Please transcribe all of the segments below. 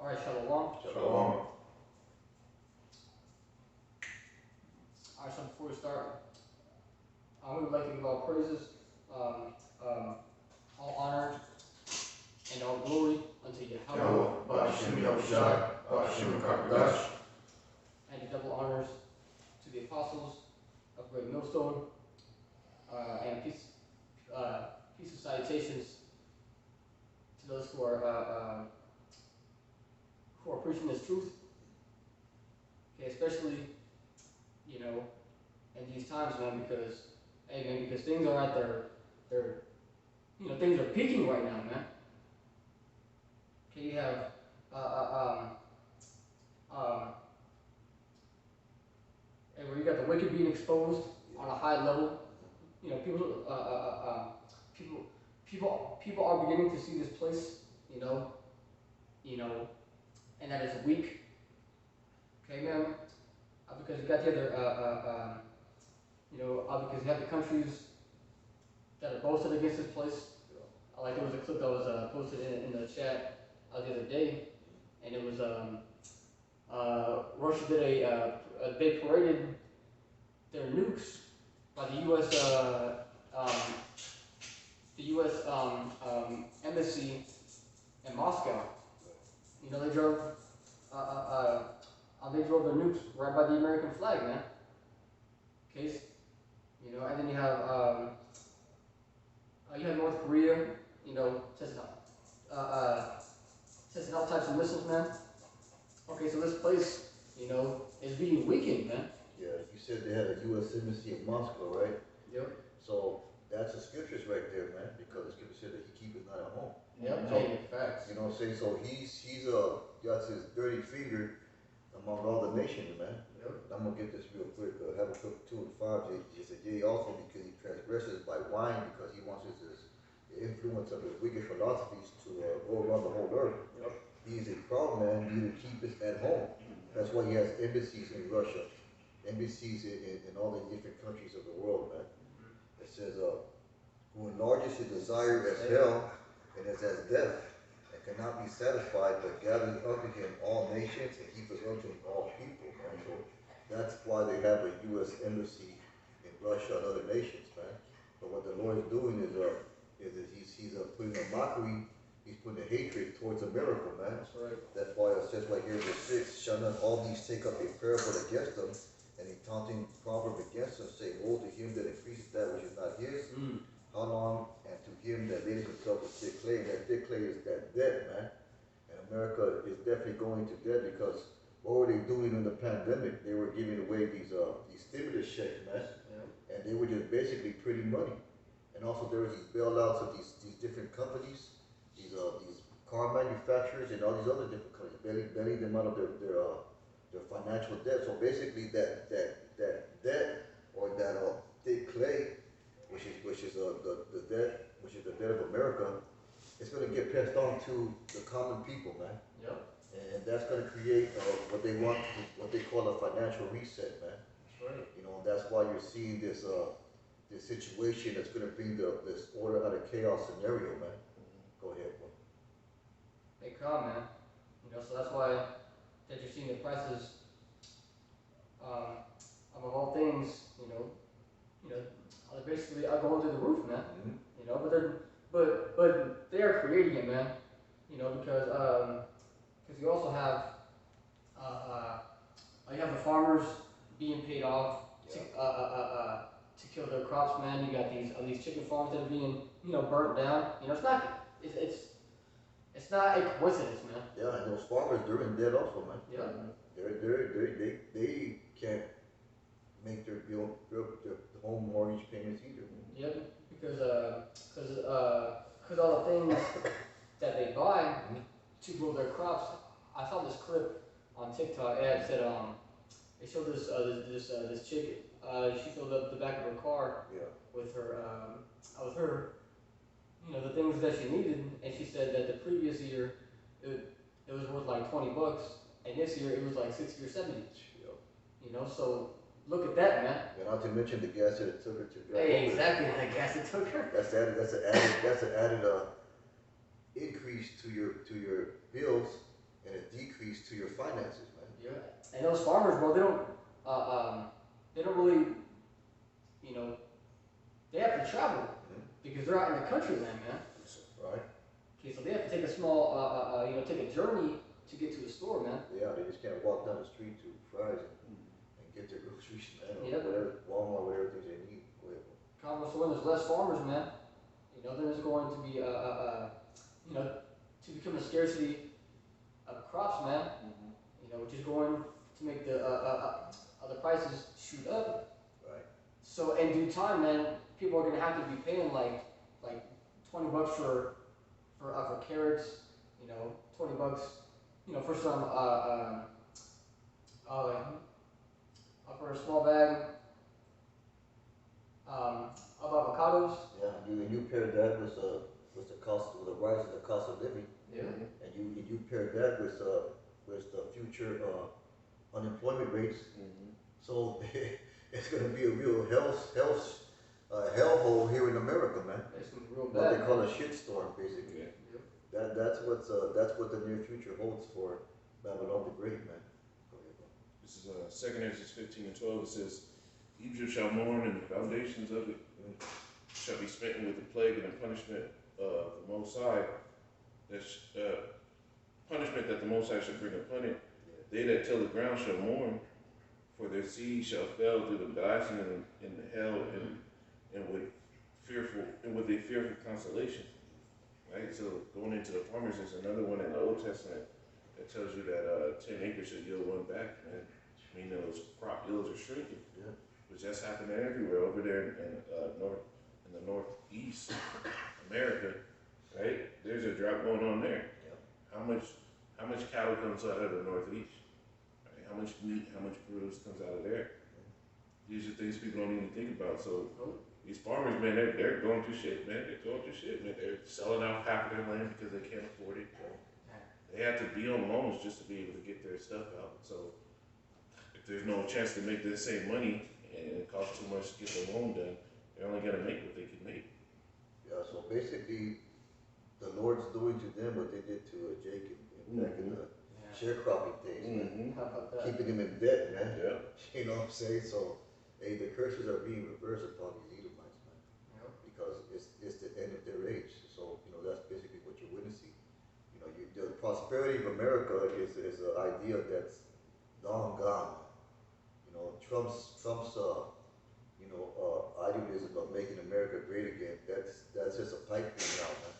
All right, Shalom. Shalom. All right, so before we start, we would like to give all praises, all honor, and all glory unto Yahweh, and double honors to the apostles of Great Millstone, and peace of salutations to those who are preaching this truth. Okay, especially, in these times, man, because things are at their things are peaking right now, man. Okay, you have and where you got the wicked being exposed on a high level. People are beginning to see this place, and that it's weak. Okay, man, because you got the other, because you have the countries that are boasted against this place. Like there was a clip that was posted in the chat the other day, and it was Russia did they paraded their nukes by the U.S. Embassy in Moscow. They drove their nukes right by the American flag, man. Okay, and then you have North Korea, testing all types of missiles, man. Okay, so this place, is being weakened, man. Yeah, you said they had a U.S. Embassy in Moscow, right? Yep. So that's the scriptures right there, man, because the scripture said that he keepeth not at home. Yep, so, facts. You know what I'm saying? So he's got his dirty finger among all the nations, man. Yep. I'm gonna get this real quick. Habakkuk 2:5. He said, yea, also because he transgresses by wine, because he wants the influence of his wicked philosophies to go around the whole earth. Yep. He is a proud man, he to keep it at home. That's why he has embassies in Russia, embassies in all the different countries of the world, man. It says, who enlarges his desire as hell and is as death, and cannot be satisfied, but gathers unto him all nations and keepeth unto him all people, man. So that's why they have a U.S. embassy in Russia and other nations, man. But what the Lord is doing is he's putting a mockery. He's putting a hatred towards America, man. That's right. That's why it says right here, verse 6, shall not all these take up a parable against them, and a taunting proverb against them, say, woe to him that increaseth that which is not his. How long? And to him that lateth himself with thick clay. And that thick clay is that debt, man. And America is definitely going to debt, because what were they doing in the pandemic? They were giving away these stimulus checks, man. Yeah. And they were just basically printing money. And also there was these bailouts of these different companies, these car manufacturers and all these other different companies, bailing them out of their financial debt. So basically that debt, or that thick clay, which is the debt, which is the debt of America, it's going to get passed on to the common people, man. Yep. And that's going to create what they call a financial reset, man. That's right. That's why you're seeing this situation that's going to bring this order out of chaos scenario, man. Go ahead, bro. They come, man. So that's why that you're seeing the prices, above all things, basically are going through the roof, man. But they are creating it, man. Because you also have the farmers being paid off to kill their crops, man. You got these chicken farms that are being burnt down. It's not a coincidence, man. Yeah, and those farmers, they're in debt also, man. Yeah. They can't make their home mortgage payments either. Yep, because all the things that they buy to grow their crops. I saw this clip on TikTok. It said it showed this chick. She filled up the back of her car with her the things that she needed, and she said that the previous year it was worth like $20, and this year it was like 60 or 70. So look at that, man. And not to mention the gas that it took her to drive. Hey, exactly, the gas it took her. That's an added increase to your bills, and a decrease to your finances, man. Yeah. And those farmers, bro, they don't really, you know, they have to travel because they're out in the country land, man. Right. Okay, so they have to take a small, take a journey to get to the store, man. Yeah, they just can't walk down the street to Fry's and get their groceries, man, or Yep. whatever, Walmart, whatever things they need. Go ahead. Convo, so when there's less farmers, man, you know, there's going to be, to become a scarcity of crops, man. You know, which is going to make the prices shoot up. Right. So in due time, man, people are gonna have to be paying like $20 for carrots, you know, $20, you know, for some for a small bag of avocados. Yeah, you pair that with the rise of the cost of living. Yeah. And you pair that with the future unemployment rates. So it's going to be a real hellhole here in America, man. It's gonna be real What bad. they call a shitstorm, basically. Yeah. That's what the near future holds for Babylon the Great, man. Go ahead, bro. This is 2 Ezra 15:12. It says, Egypt shall mourn, and the foundations of it shall be smitten with the plague and the punishment of the Most High. Punishment that the Most High shall bring upon it. They that till the ground shall mourn, for their seed shall fail through the blasting in the hell and with a fearful consolation. Right? So going into the farmers, there's another one in the Old Testament that tells you that 10 acres should yield one back, man. Meaning those crop yields are shrinking. Yeah. Which that's happening everywhere over there in the northeast America, right? There's a drought going on there. Yeah. How much cattle comes out of the northeast? Right? How much meat, how much produce comes out of there? These are things people don't even think about. So these farmers, man, they're going through shit, man. They're going through shit, man. They're selling out half of their land because they can't afford it. They have to be on loans just to be able to get their stuff out. So if there's no chance to make the same money and it costs too much to get the loan done, they're only gonna make what they can make. Yeah, so basically, the Lord's doing to them what they did to Jacob back in the sharecropping days, man. How about that? Keeping him in debt, man. Yeah. You know what I'm saying? So, hey, the curses are being reversed upon these Edomites, man. Yep. Because it's the end of their age. So, you know, that's basically what you're witnessing. You know, the prosperity of America is an idea that's long gone. You know, Trump's idealism of making America great again, that's just a pipe dream now, man.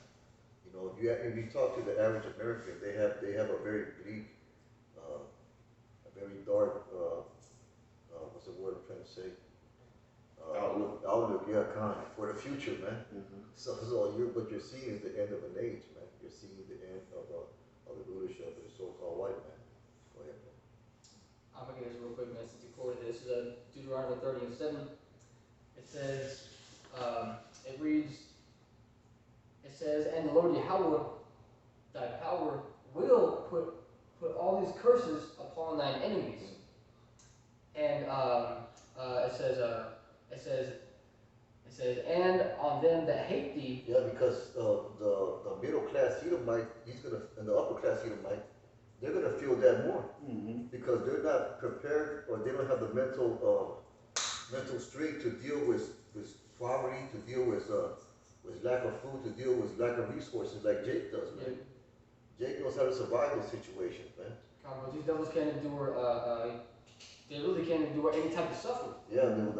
You know, if you talk to the average American, they have a very bleak, a very dark, what's the word I'm trying to say? Outlook, yeah, kind of, for the future, man. So what you're seeing is the end of an age, man. You're seeing the end of the rulership of the so-called white man. Go ahead, man. I'm gonna get this real quick, man, since you quoted this. This is Deuteronomy 30:7. It says, it says, and the Lord Yahweh, thy power will put all these curses upon thine enemies. And it says, and on them that hate thee. Yeah, because the middle class Edomite, and the upper class Edomite, they're gonna feel that more because they're not prepared, or they don't have the mental strength to deal with poverty, to deal with lack of food, to deal with lack of resources like Jake does, man. Jake knows how to survive those situations, man. These devils can't endure. They really can't endure any type of suffering. Yeah, when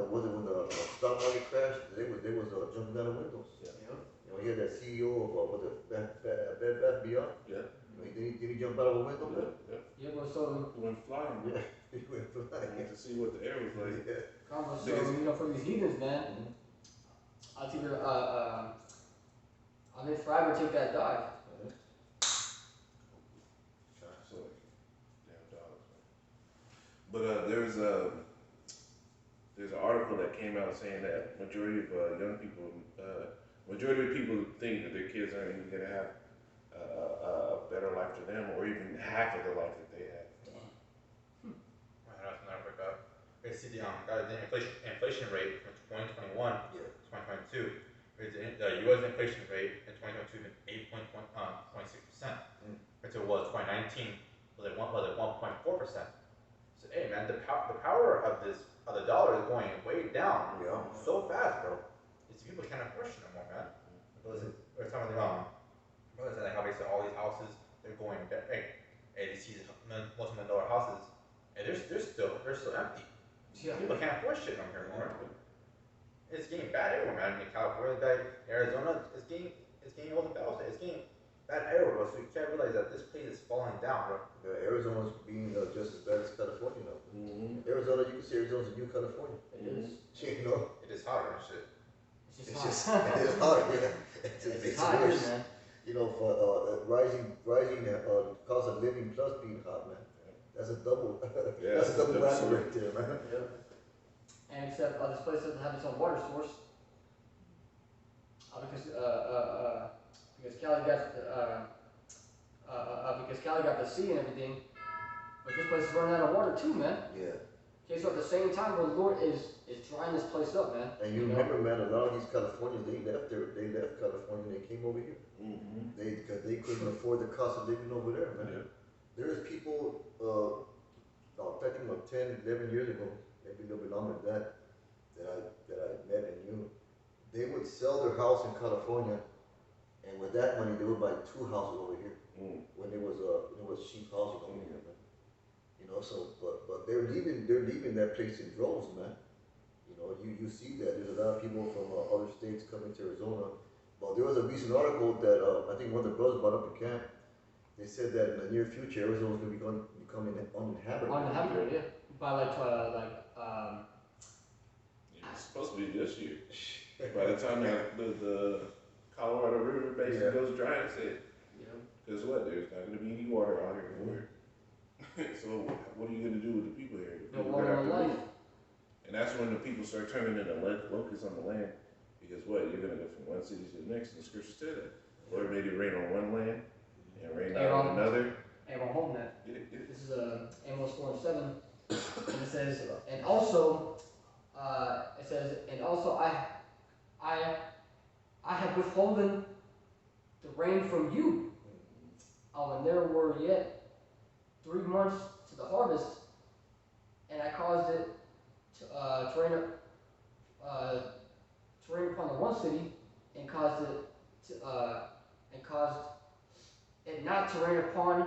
the stock market crashed, they was jumping out of windows. Yeah. You know, he had that CEO of Bed Bath Beyond. Yeah. You know, did he jump out of a window? Yeah. Yeah, but so He went flying. Yeah, he went flying. To see what the air was like. Yeah. so you know, for these heathens, man, I'll either I'll forever take that dive. So, damn dollars, man. But there's an article that came out saying that majority of young people, majority of people think that their kids aren't even gonna have a better life to them, or even half of the life that they had. That's another quick up. We see the inflation rate from 2021 to 2022. The U.S. inflation rate in 2022 is 8.26%, which it was 2019 was like 1.4%. So hey man, the power of the dollar is going way down. Yeah. So fast, bro. It's people can't afford shit no more, man. We're talking about like how basically all these houses they're going hey these multi-million-dollar houses, and they're still empty. Yeah. People can't afford shit no more anymore. It's getting bad everywhere, man. In California, bad. Arizona, it's getting all the bells. It's getting bad everywhere, bro. So you can't realize that this place is falling down, bro. Yeah, Arizona's being just as bad as California now. Mm-hmm. Arizona, you can say Arizona's a new California. It is. You know? It is hotter and shit. It's It's just just, hot. it is hot, yeah. It's hot here, worse. man. You know, for rising cost of living plus being hot, man. That's a double, Yeah, that's a double whammy sword. right there, man. Yep. And except this place doesn't have its own water source. Because Cali got the sea and everything, but this place is running out of water too, man. Yeah. Okay, so at the same time, where the Lord is drying this place up, man. And you remember, man, a lot of these Californians, they left California and they came over here. Mm-hmm. Because they couldn't afford the cost of living over there, man. Yeah. There's people, I think about 10, 11 years ago, maybe a little bit longer than that I met and knew. They would sell their house in California, and with that money, they would buy 2 houses over here. When it was cheap housing over here, man. You know, so but they're leaving that place in droves, man. You know, you see that there's a lot of people from other states coming to Arizona. But there was a recent article that I think one of the brothers brought up in camp. They said that in the near future, Arizona's going to become uninhabitable. Uninhabitable, yeah. By It's supposed to be this year. By the time the Colorado River basin goes dry, it's it. Because what? There's not going to be any water out here anywhere. So what are you going to do with the people here? The no people water, have no to life. move. And that's when the people start turning into locusts on the land. Because what? You're going to go from one city to the next, and the scriptures say that. Lord made it rain on one land and rain out on another. And we're home now. Get it. This is Amos 4:7, and it says, and also I have withholden the rain from you. When there were yet 3 months to the harvest, and I caused it to rain upon the one city, and caused it not to rain upon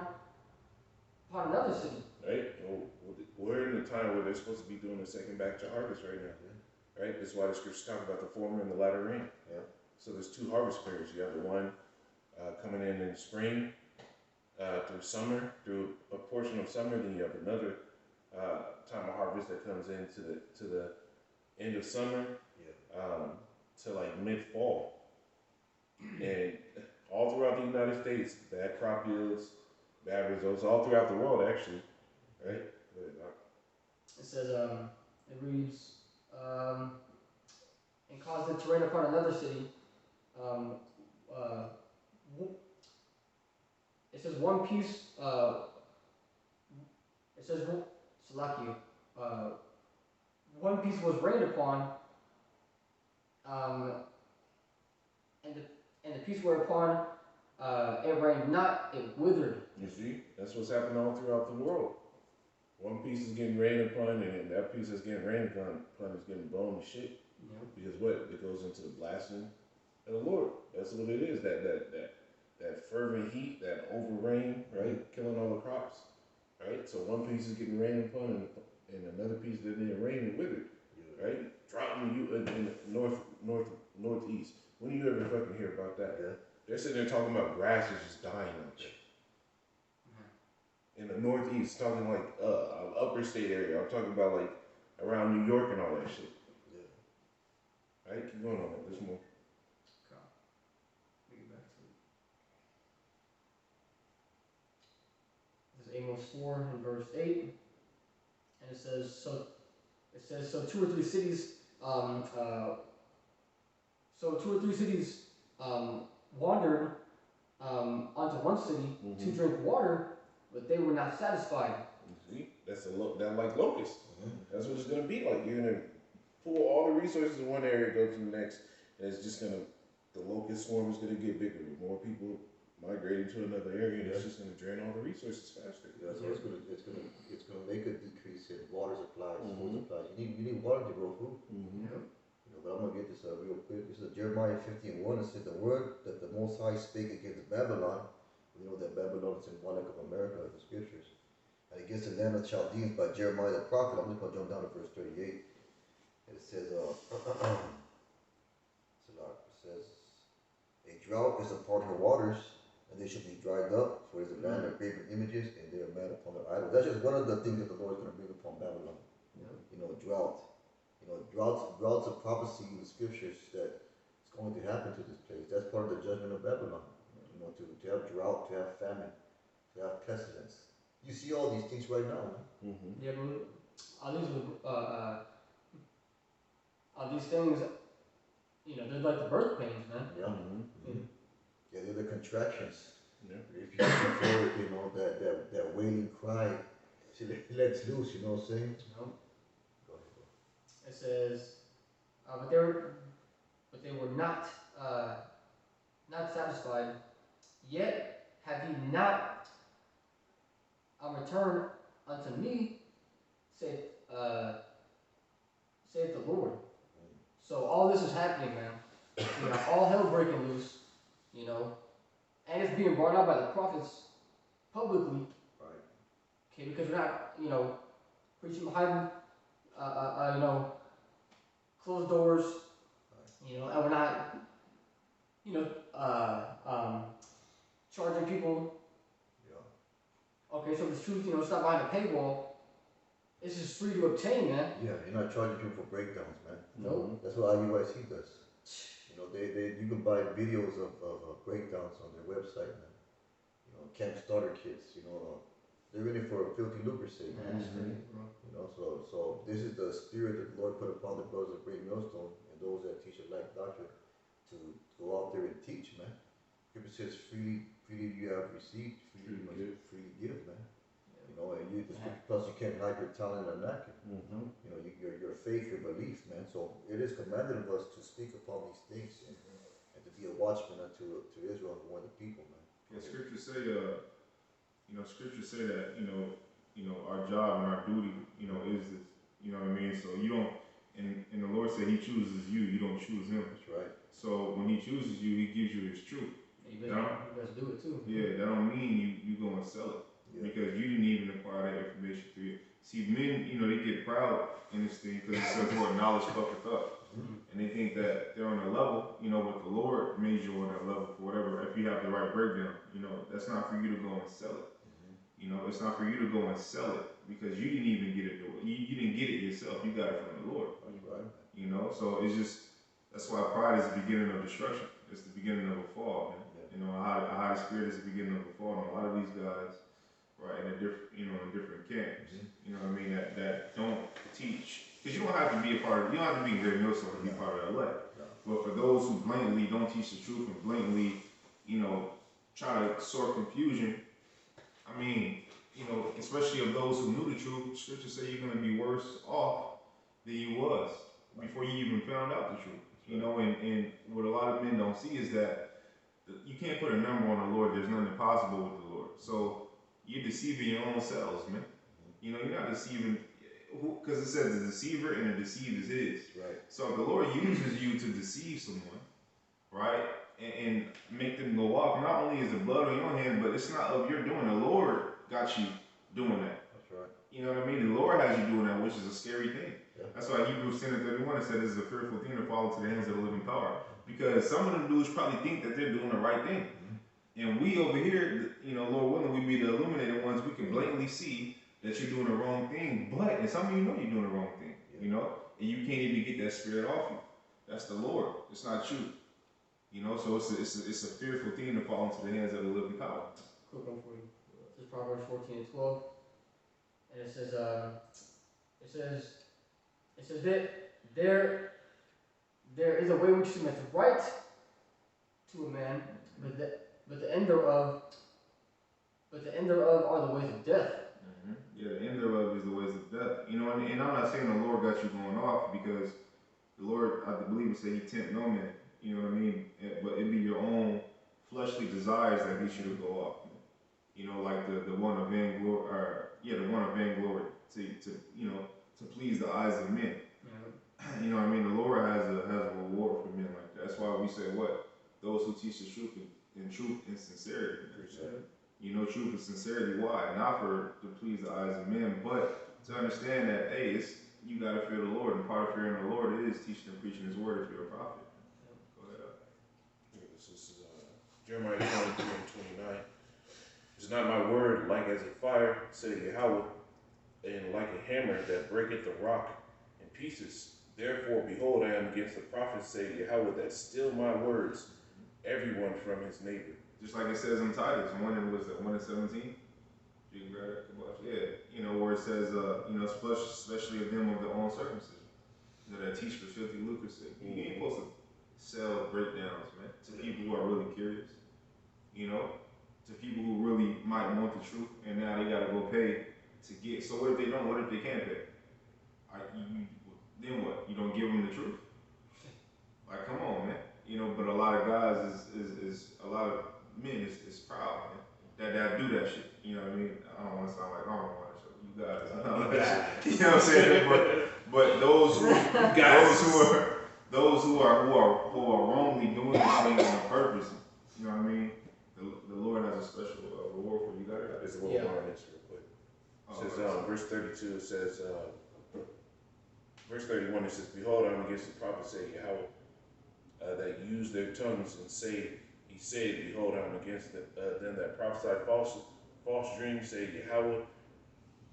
another city. Right? Well, we're in the time where they're supposed to be doing the second batch of harvest right now. Right? That's why the scriptures talk about the former and the latter rain. Yeah. So there's 2 harvest periods. You have the one coming in spring through summer, through a portion of summer. Then you have another time of harvest that comes into the end of summer to like mid-fall. And all throughout the United States, bad crop yields, bad results, all throughout the world actually. Right? It says, it reads, and caused it to rain upon another city. It says one piece, it says, Salakia, one piece was rained upon, and the piece whereupon it rained not, it withered. You see, that's what's happening all throughout the world. One piece is getting rained upon, and that piece that's getting rained upon is getting blown to shit. Because what? It goes into the blasting of the Lord. That's what it is. That fervent heat, that over rain, right? Killing all the crops, right? So one piece is getting rained upon, and another piece that didn't rain and withered, right? Drought in the northeast. When do you ever fucking hear about that? Yeah. They're sitting there talking about grass is just dying out there. In the northeast, talking like upper state area. I'm talking about like around New York and all that shit. Yeah. Right? Keep going on that. There's more. Let me get back to it. This is Amos 4 and verse 8, and it says so 2 or 3 cities wandered onto one city to drink water, but they were not satisfied. You see? That's like locust. That's what it's gonna be like. You're gonna pull all the resources in one area, go to the next, and it's just gonna, the locust swarm is gonna get bigger. More people migrating to another area, and it's just going to drain all the resources faster. Yeah, so it's gonna make a decrease in water supplies, food supplies. You need water to grow food. You know, but I'm gonna get this real quick. This is Jeremiah 50:1. It said the word that the Most High spake against Babylon. We know that Babylon is symbolic of America in the scriptures. And against the land of Chaldeans by Jeremiah the prophet. I'm just gonna jump down to verse 38. And it says, it says, a drought is upon her waters, and they shall be dried up, for it is a land of graven images, and they are mad upon their idols. That's just one of the things that the Lord is going to bring upon Babylon. You know, drought. You know, droughts of prophecy in the scriptures that it's going to happen to this place. That's part of the judgment of Babylon. You know, to have drought, to have famine, to have pestilence. You see all these things right now, man. Yeah, but all these things, you know, they're like the birth pains, man. Yeah, they're the contractions. Yeah. If you feel, you know, that wailing cry, she lets loose, you know what I'm saying? No. Go ahead. It says, but they were not satisfied. Yet have ye not returned unto me, saith the Lord. So all this is happening, man. You know, all hell breaking loose, you know, and it's being brought out by the prophets publicly. Right. Okay, because we're not, you know, preaching behind, you know, closed doors, you know, and we're not, you know, charging people. Yeah. Okay, so the truth, you know, it's not behind a paywall. This is free to obtain, man. Yeah, you're not charging people for breakdowns, man. Nope. That's what IUIC does. You know, you can buy videos of breakdowns on their website, man. You know, camp starter kits, you know, they're in it for a filthy lucre's sake, man. You know, so this is the spirit that the Lord put upon the brothers of Great Millstone and those that teach a like doctrine to go out there and teach, man. Scripture says, freely you have received, freely give, man. You know, and plus you can't hide your talent in a napkin. You know, your faith, your belief, man. So it is commanded of us to speak upon these things and to be a watchman unto Israel and warn the people, man. Yeah, scriptures say, scriptures say that, our job and our duty, is this, you know what I mean? So you don't, and the Lord said He chooses you don't choose Him. That's right. So when He chooses you, He gives you His truth. You better do it too. Yeah, that don't mean you go and sell it. Yeah. Because you didn't even acquire that information through it. See, men, they get proud in this thing because it says, "Lord, knowledge puffeth up," and they think that they're on a level, but the Lord made you on that level for whatever. If you have the right breakdown, that's not for you to go and sell it. It's not for you to go and sell it because you didn't even get it. You didn't get it yourself. You got it from the Lord. That's right. So it's just that's why pride is the beginning of destruction. It's the beginning of a fall, man. A high spirit is the beginning of a fall. And a lot of these guys, right, in different camps, you know what I mean, that don't teach. Because you don't have to be a part of, you don't have to be in Great Millstone to be part of the elect. But for those who blatantly don't teach the truth and blatantly, try to sow confusion, I mean, especially of those who knew the truth, scripture say you're going to be worse off than you was before you even found out the truth. And what a lot of men don't see is that you can't put a number on the Lord. There's nothing impossible with the Lord. So you're deceiving your own selves, man. You're not deceiving, because it says the deceiver and the deceived is his. Right. So if the Lord uses you to deceive someone, right, and make them go off, not only is the blood on your hand, but it's not of your doing. The Lord got you doing that. That's right. You know what I mean? The Lord has you doing that, which is a scary thing. Yeah. That's why Hebrews 10:31 said it's a fearful thing to fall into the hands of the living power. Because some of them dudes probably think that they're doing the right thing. And we over here, Lord willing, we be the illuminated ones. We can blatantly see that you're doing the wrong thing. And some of you know you're doing the wrong thing, and you can't even get that spirit off you. That's the Lord. It's not you. So it's a fearful thing to fall into the hands of the living power. Quick one for you. This is Proverbs 14:12. And it says that there is a way which seemeth right to a man, but the end thereof are the ways of death. Yeah, the end thereof is the ways of death. And I'm not saying the Lord got you going off because the Lord, I believe, would say He tempt no man. You know what I mean? But it be your own fleshly desires that get you to go off. You know, like the one of vainglory, or yeah, the one of vainglory to you know to please the eyes of men. Yeah. You know what I mean? The Lord has a reward for men like that. That's why we say what? Those who teach the truth in truth and sincerity. You know, truth and sincerity. Why? Not for to please the eyes of men, but to understand that, hey, it's you gotta fear the Lord, and part of fearing the Lord is teaching and preaching His word if you're a prophet. Go ahead. This is Jeremiah 23:29. Is not my word like as a fire, said Yahweh, and like a hammer that breaketh the rock in pieces? Therefore, behold, I am against the prophets, say Yahweh, that steal my words, everyone from his neighbor. Just like it says in Titus, 1:17. You can grab that, yeah. You know, where it says, you know, especially of them of their own circumcision, you know, that teach for filthy lucre's sake. You ain't supposed to sell breakdowns, man, to people who are really curious. You know, to people who really might want the truth, and now they gotta go pay to get. So what if they don't? What if they can't pay? Then what? You don't give them the truth? Like, come on, man. You know, but a lot of guys is a lot of men is proud, man. That do that shit. You know what I mean? I don't want to sound like I don't want to show you guys. You know what I'm saying? But those who are wrongly doing this thing on purpose. You know what I mean? The Lord has a special reward for you. Got it? There's a little more on this real quick. It says, verse 32, it says, verse 31, it says, behold, I am against the prophets, say Yahweh, that use their tongues and say, he said, behold, I am against them that prophesy false dreams, say Yahweh,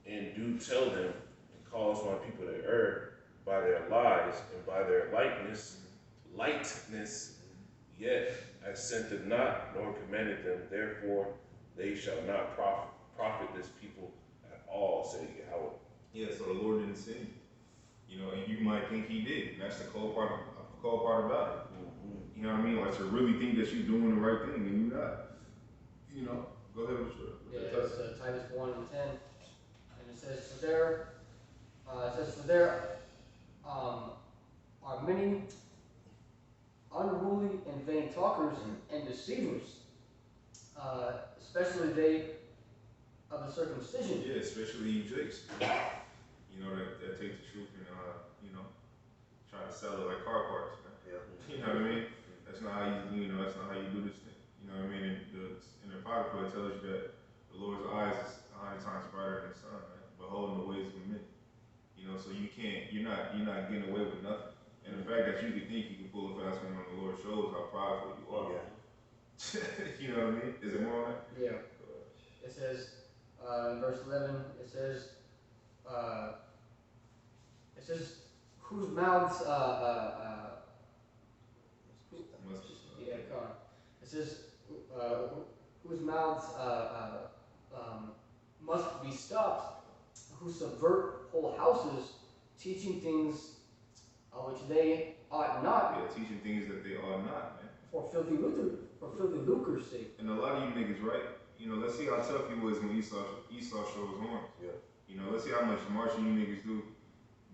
and do tell them, and cause my people to err by their lies and by their lightness, yet I sent them not, nor commanded them, therefore they shall not profit this people at all, say Yahweh. Yeah, so the Lord didn't send you. You know, and you might think He did. And that's the cold part about it. You know what I mean? Like, to really think that you're doing the right thing and you're not. You know, go ahead with your. Yeah, it's Titus 1:10, and it says, for there are many unruly and vain talkers and deceivers, especially they of the circumcision. Yeah, especially you Jakes. You know, that take the truth and, you know, try to sell it like car parts, man. Yeah. You know what I mean? That's not how that's not how you do this thing. You know what I mean? In the Apocrypha, it tells you that the Lord's eyes is 100 times brighter than the sun, man. Beholding the ways of men. You know, so you're not getting away with nothing. And the fact that you can think you can pull a fast one on the Lord shows how prideful you are. Yeah. You know what I mean? Is it more on that? Yeah. It says, in verse 11, it says, whose mouths, yeah, come on. It says, whose mouths must be stopped, who subvert whole houses, teaching things which they ought not. Yeah, teaching things that they ought not, man. For filthy lucre's sake. And a lot of you niggas, right? You know, let's see how tough you was when Esau showed his horns. Yeah. You know, let's see how much marching you niggas do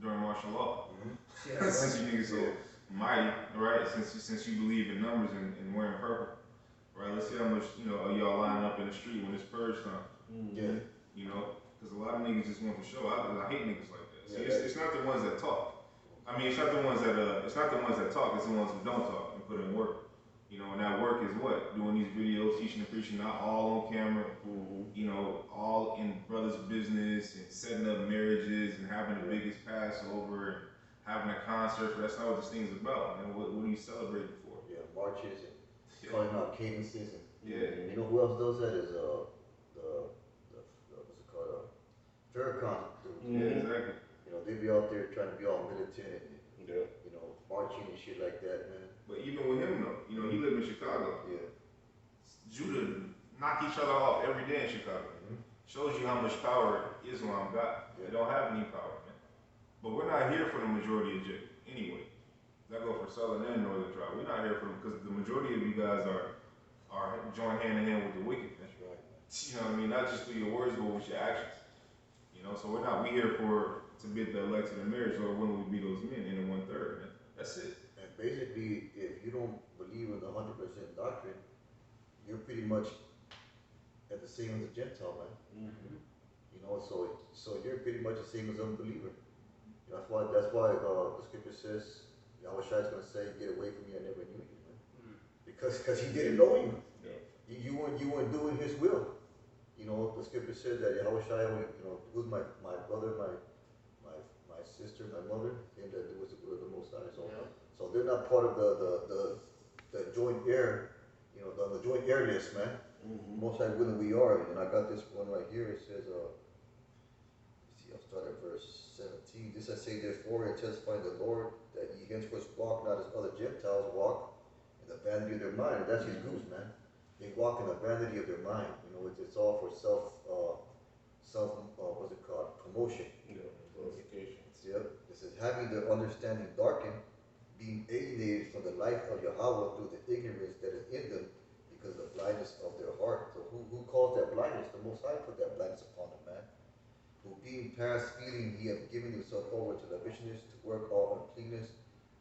during martial law. Mm-hmm. Yeah, since you niggas so mighty, right? Since you believe in numbers and wearing purple, right? Let's see how much y'all lining up in the street when it's purge time. Mm-hmm. Yeah. You know, because a lot of niggas just want to show. I hate niggas like that. See, it's not the ones that talk. I mean, it's not the ones that talk. It's the ones who don't talk and put in work. You know, and that work is what? Doing these videos, teaching and preaching, not all on camera, you know, all in brothers' business and setting up marriages and having the biggest Passover and having a concert. That's not what this thing's about, man. What are you celebrating for? Yeah, marches and calling out cadences. And, yeah. You know who else does that is the what's it called? Farrakhan. Yeah, exactly. You know, they be out there trying to be all militant and, you know, marching and shit like that, man. But even with him though, you know, he live in Chicago. Yeah. Judah knock each other off every day in Chicago. Mm-hmm. Shows you how much power Islam got. Yeah. They don't have any power, man. But we're not here for the majority of Jacob anyway. That go for Southern and Northern tribe. We're not here for them because the majority of you guys are joined hand in hand with the wicked. That's right. You know what I mean? Not just through your words, but with your actions. You know, so we here to bid the elected in marriage, or when we be those men in the 1/3, man. That's it. And basically, if you don't believe in the 100% doctrine, you're pretty much at the same as a Gentile, man. Mm-hmm. You know, so you're pretty much the same as an unbeliever. That's why the scripture says, Yahweh Shai is going to say, get away from me, I never knew you, man. Because he didn't know you. Yeah. You weren't doing his will. You know, the scripture said that Yahweh Shai, you know, who's my brother, my sister, my mother, him that was the will of the Most High. So they're not part of the joint heir, you know, the joint heir list, man. Mm-hmm. Most High willing we are. And I got this one right here. It says, let's see, I'll start at verse 17. This I say therefore, and testify the Lord, that ye henceforth walk not as other Gentiles walk, in the vanity of their mind. And that's his goose, man. They walk in the vanity of their mind. You know, it's all for what's it called? Promotion. Yeah, glorification. Yep. It says, having their understanding darkened, being alienated from the life of Yahweh through the ignorance that is in them, because of the blindness of their heart. So who caused that blindness? The Most High put that blindness upon them, man. Who being past feeling, he had given himself over to the viciousness to work all uncleanness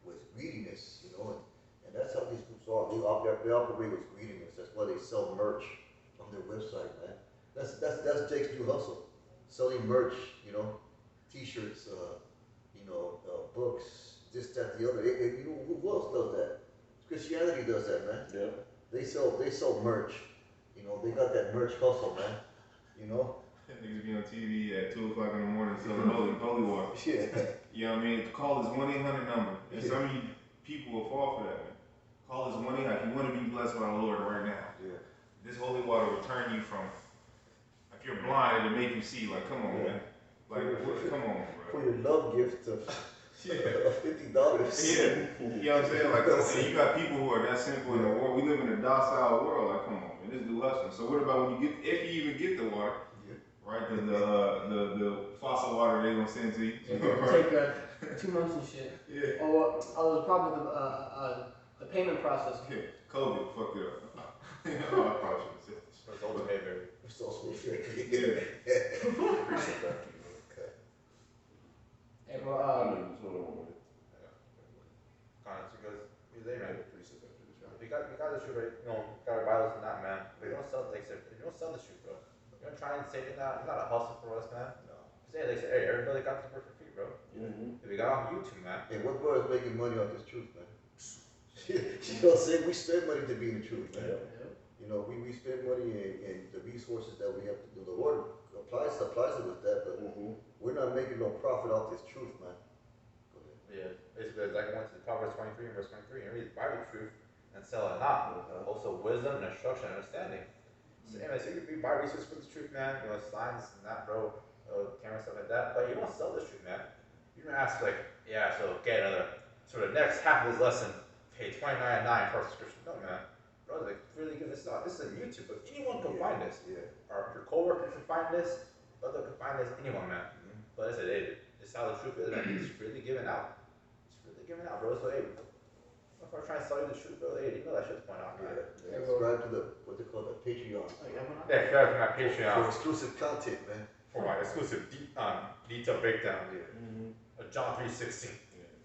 with greediness, you know, and that's how these groups are. They operate with greediness. That's why they sell merch on their website, man. That's Jake's new hustle, selling merch, you know, T-shirts, you know, books, this, that, the other. You know, who else does that? Christianity does that, man. Yeah. They sell merch. You know, they got that merch hustle, man. You know? Niggas be on TV at 2 o'clock in the morning selling holy water. Yeah. You know what I mean? Call this 1-800 number. And some of you people will fall for that, man. Call this 1-800 if you want to be blessed by the Lord right now. Yeah. This holy water will turn you from, if you're blind, it'll make you see. Like, come on, man. Like, come on, For bro. your love gift of $50. Yeah. You know what I'm saying? Like, and you got people who are that simple in the world. We live in a docile world. Like, come on, man. This do hustling. So what about when you get, if you even get the water, right? The fossil water they gonna send to you. Take 2 months and shit. Yeah. Or there's a problem with the payment process. Yeah. COVID fucked it up. Oh, I probably should have said this. It's also very. It's also Yeah. Appreciate that. Okay. Hey, bro, I mean, it's what I want. Kind of because they man. Precept after this, right? We got the shoe right. You know, got our Bibles and that, man. But you don't sell like I said, you don't sell the shoe, bro. You don't try and say it's not a hustle for us, man. No. Say like say, hey, everybody got this word for free, bro. Mm-hmm. We got on YouTube, man. Hey, what boy is making money off this truth, man? You know what I'm saying? We spend money to be in the truth, man. Yeah. You know, we spend money in the resources that we have to do. The Lord supplies it with that, but we're not making no profit off this truth, man. Go ahead. Yeah, basically, like I went to the Proverbs 23 and verse 23 and read the Bible truth and sell it not. Also, wisdom and instruction and understanding. So, anyway, so you can buy research for the truth, man. You know, signs and that, bro. Camera stuff like that. But you don't sell the truth, man. You don't ask like, yeah, so get another. So the next half of this lesson, pay $29.99 for a subscription. No, man. Bro, like really good. This is on YouTube, but anyone can find this. Yeah. Or your coworker can find this. Other can find this. Anyone, man. But I said, hey, this is how the truth is, man. It's really given out. It's really given out, bro. So hey, if I'm trying to sell you the truth, bro, hey, you know that shit's going on, man. Yeah. Subscribe to what they call the Patreon. Yeah, subscribe to my For Patreon exclusive content, man. for my exclusive detailed breakdown of John 3:16. Yeah.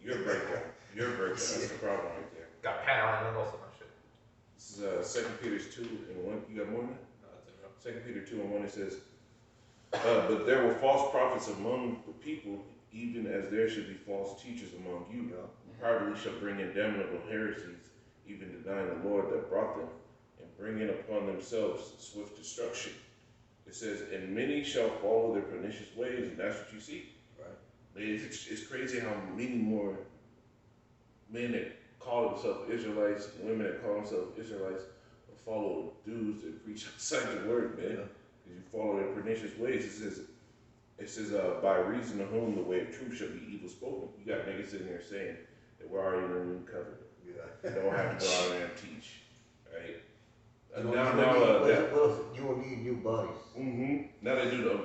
Your breakdown. That's the problem right there. Got Pan on and also my shit. This is 2 Peter 2:1. You got more than that? No, that's it, bro. 2 Peter 2:1. It says, but there were false prophets among the people, even as there should be false teachers among you. Privately shall bring in damnable heresies, even denying the Lord that brought them, and bringing upon themselves swift destruction. It says, and many shall follow their pernicious ways, and that's what you see. Right. It's crazy how many more men that call themselves Israelites, women that call themselves Israelites, follow dudes that preach outside the word, man. Because you follow their pernicious ways. It says, by reason of whom the way of truth shall be evil spoken. You got niggas sitting there saying that we're already in the new covenant. Yeah. You don't have to go out there and teach, right? You will need new bodies. Now they do the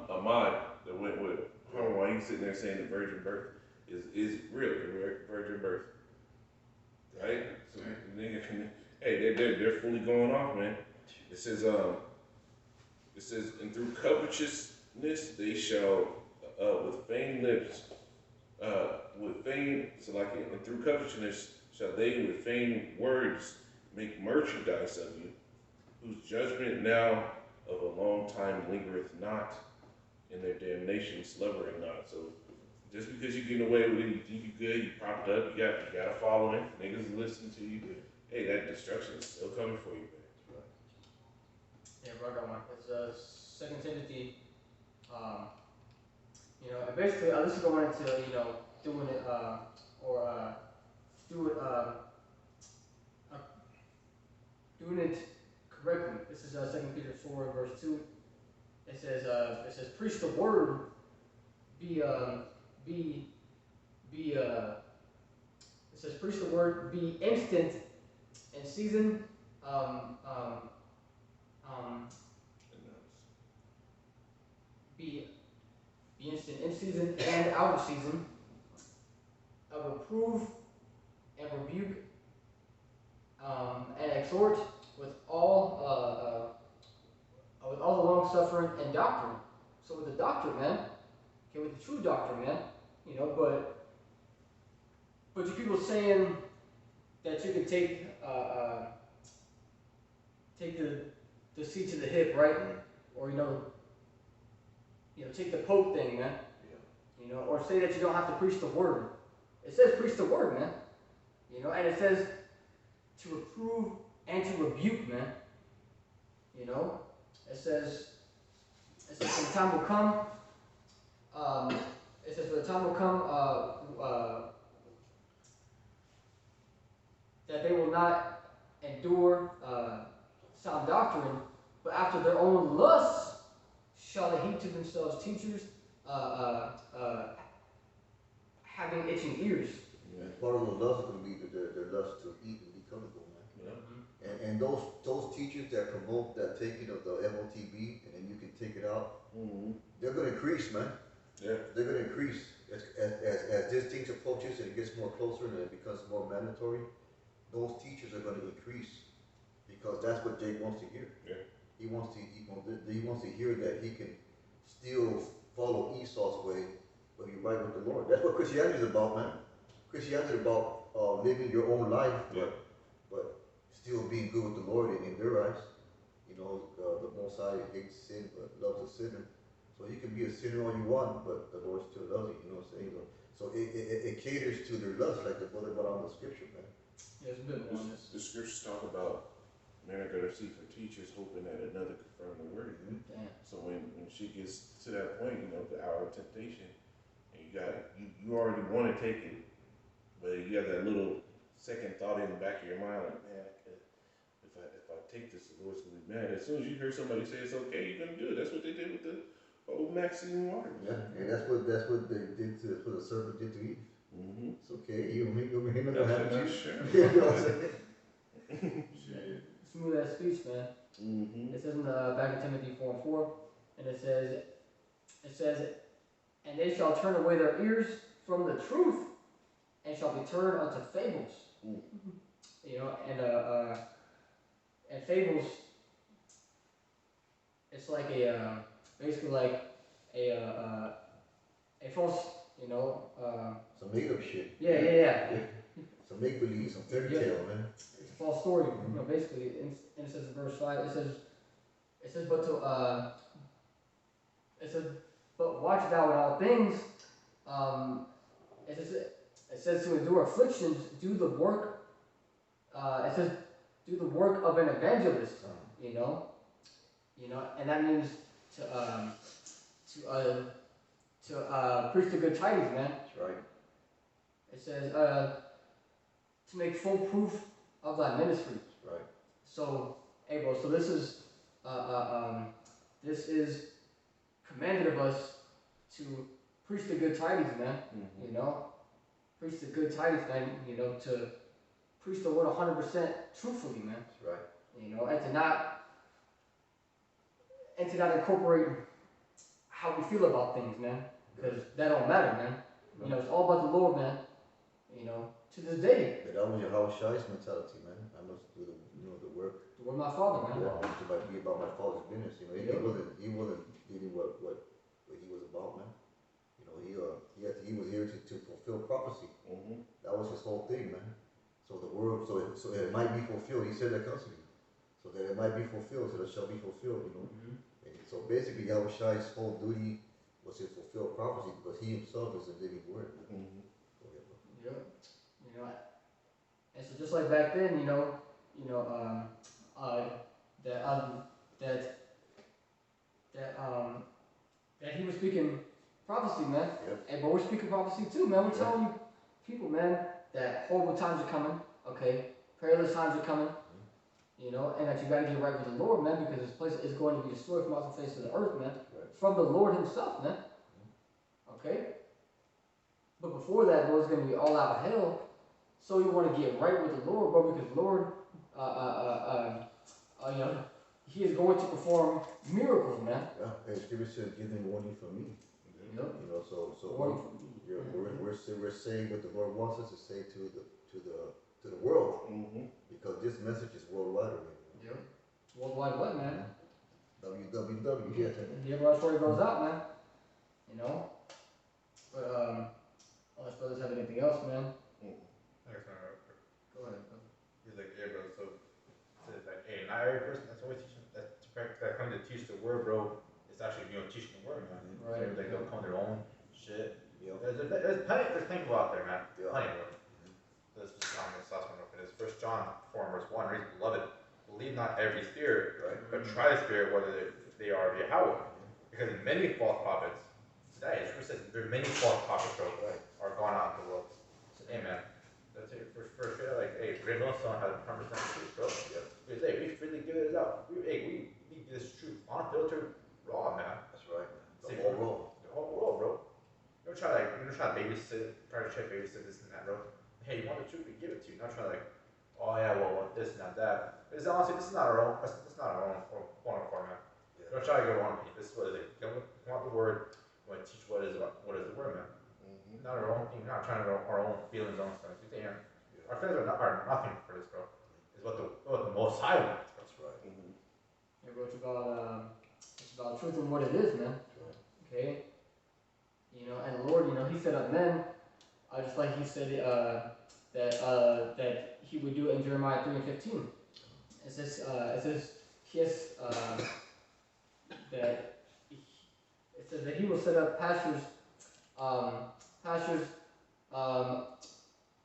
Ahmad that went with while he's sitting there saying the virgin birth is real, the virgin birth, right? So nigga, hey, they're fully going off, man. It says and through covetousness they shall with vain lips and through covetousness shall they with vain words make merchandise of you, whose judgment now of a long time lingereth not, and their damnation slumbering not. So just because you're getting away with it, you think you're good, you propped up, you got a following, niggas listen to you. Hey, that destruction is still coming for you, man. Yeah, bro, I got one. It's 2 Timothy. You know, and basically, this is going into doing it do it doing it correctly. This is 2 Peter 4 verse 2. It says preach the word, be it says preach the word, be instant in season, be instant in season and out of season, reprove and rebuke, and exhort with all the long suffering and doctrine. So with the doctrine, man, okay, with the true doctrine, man, you know, but you people saying that you can take the seat to the hip, right? Or take the Pope thing, man. You know, or say that you don't have to preach the word. It says preach the word, man. You know, and it says to reprove and to rebuke, man. You know, it says the time will come. It says for the time will come that they will not endure sound doctrine, but after their own lusts shall they heap to themselves teachers, having itching ears. And part of the lust is going to be their lust to eat and be comfortable, man. Yeah. And those teachers that promote that taking of the MOTB and then you can take it out, they're going to increase, man. Yeah. They're going to increase as this thing approaches and it gets more closer and it becomes more mandatory. Those teachers are going to increase because that's what Jake wants to hear. Yeah. He wants to hear that he can still follow Esau's way, but be right with the Lord. That's what Christianity is about, man. Christianity is about living your own life, but still being good with the Lord in their eyes. You know, the Most High hates sin but loves a sinner. So you can be a sinner all you want, but the Lord still loves you. You know what I'm saying? So it caters to their lust, like the brother brought on the scripture, man. Yeah, it's a bit more on this. The scriptures talk about men are going to seek for teachers, hoping that another confirm the word. Damn. So when she gets to that point, the hour of temptation, and you already want to take it, but you have that little second thought in the back of your mind, like, man, if I take this, the Lord's gonna be mad. As soon as you hear somebody say it's okay, you're gonna do it. That's what they did with the old Maxine Waters. Yeah, and that's what they did to what the serpent did to Eve. It's okay, you don't think That's happen to not you. sure. You know what I'm saying? Smooth ass speech, man. It says in back in Timothy 4:4, and it says, and they shall turn away their ears from the truth, and shall be turned unto fables. You know, and fables, it's like basically like a false, Some made up shit. Yeah. Some make believe, some fairy tale, man. It's a false story, basically. And it says in verse 5, it says, but watch thou in all things. It says to endure afflictions, do the work. It says, do the work of an evangelist. And that means to preach the good tidings, man. That's right. It says to make full proof of thy ministry. That's right. So, hey, bro. So this is commanded of us to preach the good tidings, man. Preach the good tidings, man. To preach the word 100% truthfully, man. That's right. And to not incorporate how we feel about things, man. Because that don't matter, man. It's all about the Lord, man. To this day. But that was your house shy's mentality, man. I must do the work. The word of my father, man. Yeah, it might be about my father's business. He wasn't dealing what he was about, man. He was here to fulfill prophecy. That was his whole thing, man. So the word, so it might be fulfilled. He said that constantly. So so that it might be fulfilled, so that it shall be fulfilled, you know. Mm-hmm. And so basically, Yahweh's whole duty was to fulfill prophecy because he himself is the living word. Mm-hmm. Go ahead, bro. Yep. You know, and so just like back then, that he was speaking prophecy, man. Yep. And but we're speaking prophecy too, man. We're telling you people, man, that horrible times are coming. Okay, perilous times are coming. You know, and that you got to get right with the Lord, man, because this place is going to be destroyed from off the face of the earth, man. Right. From the Lord Himself, man. Okay. But before that, bro, it's going to be all out hell. So you want to get right with the Lord, bro, because the Lord, He is going to perform miracles, man. Yeah, and Scripture says, "Give them warning from me." Yep. You know, so Warning from me. yeah, we're saying what the Lord wants us to say to the world, Mm-hmm. because this message is worldwide already. Yep. Worldwide what, man? www. Yeah. Yeah, bro, that's where it goes out, man. You know? But, unless brothers have anything else, man. Next one, real quick. Go ahead, bro. He's like, yeah, bro. So says like, hey, not every person that's always teaching that comes to teach the word, bro. It's actually teaching the word, man. Right. Like they'll come their own shit. Yeah. There's plenty people out there, man. Yeah. Plenty, bro. This is this last one. It is 1 John 4:1. Reads, beloved, believe not every spirit, Right. but try the spirit whether they are Yahweh. Because many false prophets today, it says there are many false prophets, bro, are going out in the world. So, hey, man, that's it for sure. Like, hey, Ray Millstone has 100% truth, bro. Yeah. Because, hey, we freely give it out. We give this truth unfiltered, raw, man. That's right. See, The whole world. The whole world, bro. You don't try to babysit, try to babysit this and that, bro. Hey, you want the truth, we give it to you. Not try like, oh yeah, well, this and that. Because honestly, this is not our own. This is not our own format. Yeah. Don't try to get one opinion. This is what it is. You want the word. You want to teach what is the word, man. Mm-hmm. Not our own thing. Not trying to our own feelings on stuff. You think our feelings are nothing for this, bro. It's what the Most High wants. That's right. Mm-hmm. Yeah, bro, it's about truth and what it is, man. That's right. Okay? You know, and the Lord, He set up men, just like He said that He would do it in Jeremiah 3:15. It says that He will set up pastures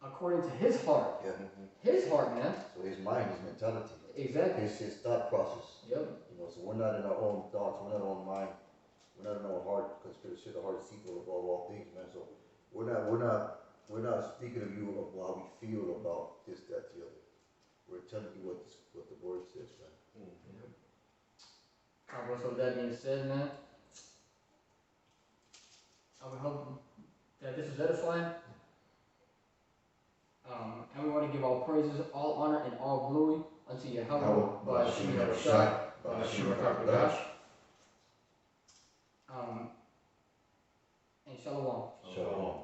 according to His heart. Yeah. Mm-hmm. His heart, man. So his mind, his mentality, Exactly. his thought process. Yep. You know, so we're not in our own thoughts, we're not in our own mind, we're not in our heart, because Scripture says the heart is deceitful above all things, man. So we're not speaking of you of how we feel about this, that, the other. We're telling you what the word says, man. Mm-hmm. So with that being said, man, I would hope that this was edifying. And we want to give all praises, all honor, and all glory unto Yahweh, by Hashem Yahushua, by Hashem HaKadosh. And Shalom. Shalom.